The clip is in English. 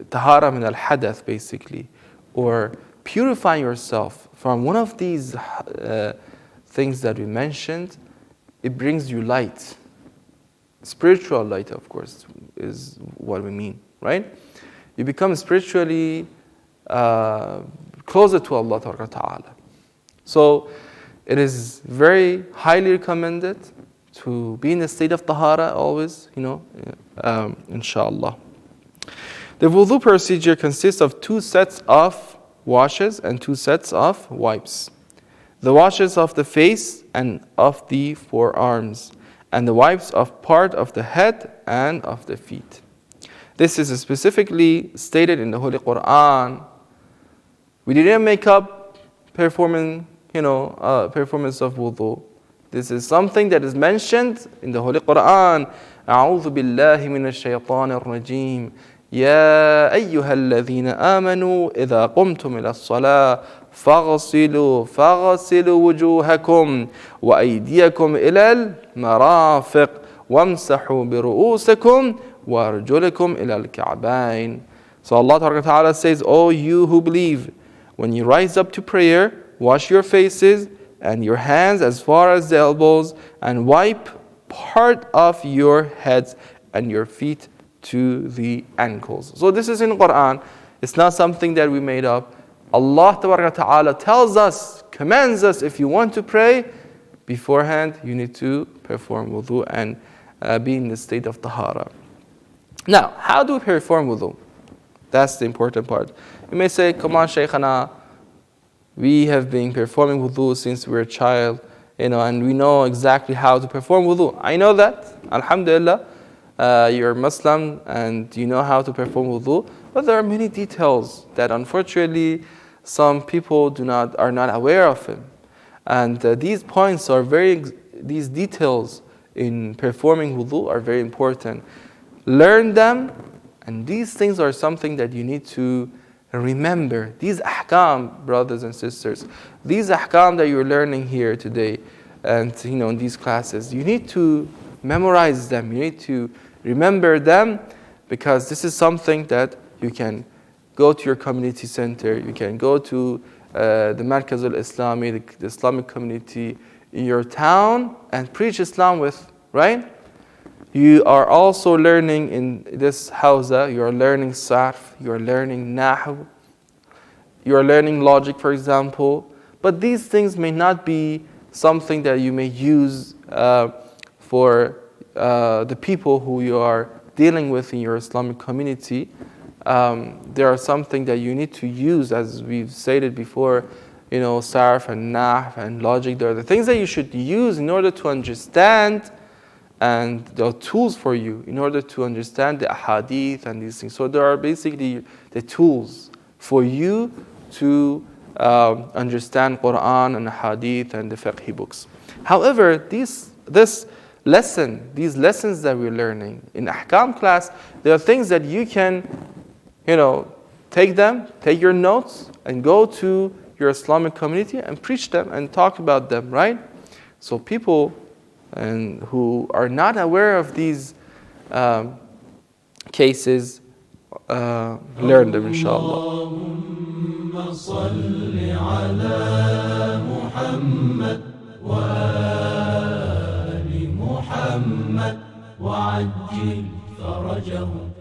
tahara min al-hadath, basically, or purifying yourself from one of these things that we mentioned, it brings you light. Spiritual light, of course, is what we mean, right? You become spiritually closer to Allah Ta'ala. So it is very highly recommended to be in a state of tahara always, inshallah. The wudu procedure consists of 2 sets of washes and 2 sets of wipes. The washes of the face and of the forearms, and the wipes of part of the head and of the feet. This is specifically stated in the Holy Quran. We didn't make up performance of wudu. This is something that is mentioned in the Holy Quran. أعوذ بالله من الشيطان الرجيم يا أيها الذين آمنوا إذا قمتم إلى الصلاة فاغسلوا وجوهكم وأيديكم إلى المرافق وامسحوا برؤوسكم وأرجلكم إلى الكعبين. So Allah Ta'ala says, "O you who believe, when you rise up to prayer, wash your faces and your hands as far as the elbows, and wipe part of your heads and your feet to the ankles." So this is in Quran. It's not something that we made up. Allah Ta'ala tells us, commands us, if you want to pray, beforehand you need to perform wudu and be in the state of tahara. Now, how do we perform wudu? That's the important part. You may say, come on, Shaykhana, we have been performing wudu since we were a child, and we know exactly how to perform wudu. I know that, alhamdulillah, you're Muslim and you know how to perform wudu, but there are many details that unfortunately some people are not aware of them. And these details in performing wudu are very important. Learn them, and these things are something that you need to remember. These ahkam, brothers and sisters, these ahkam that you're learning here today and in these classes, you need to memorize them, you need to remember them, because this is something that you can go to your community center, you can go to the Markaz al-Islami, the Islamic community in your town, and preach Islam with, right? You are also learning in this hawza, you are learning sarf, you are learning nahu, you are learning logic, for example. But these things may not be something that you may use for the people who you are dealing with in your Islamic community. There are something that you need to use, as we've stated before, sarf and nahw and logic. There are the things that you should use in order to understand, and there are tools for you in order to understand the ahadith and these things. So there are basically the tools for you to understand Quran and hadith and the fiqh books. However, these lessons that we're learning in Ahkam class, there are things that you can, take your notes and go to your Islamic community and preach them and talk about them, right? So people who are not aware of these cases, learn them, inshallah. اللهم صل على محمد وآل محمد وعجل فرجهم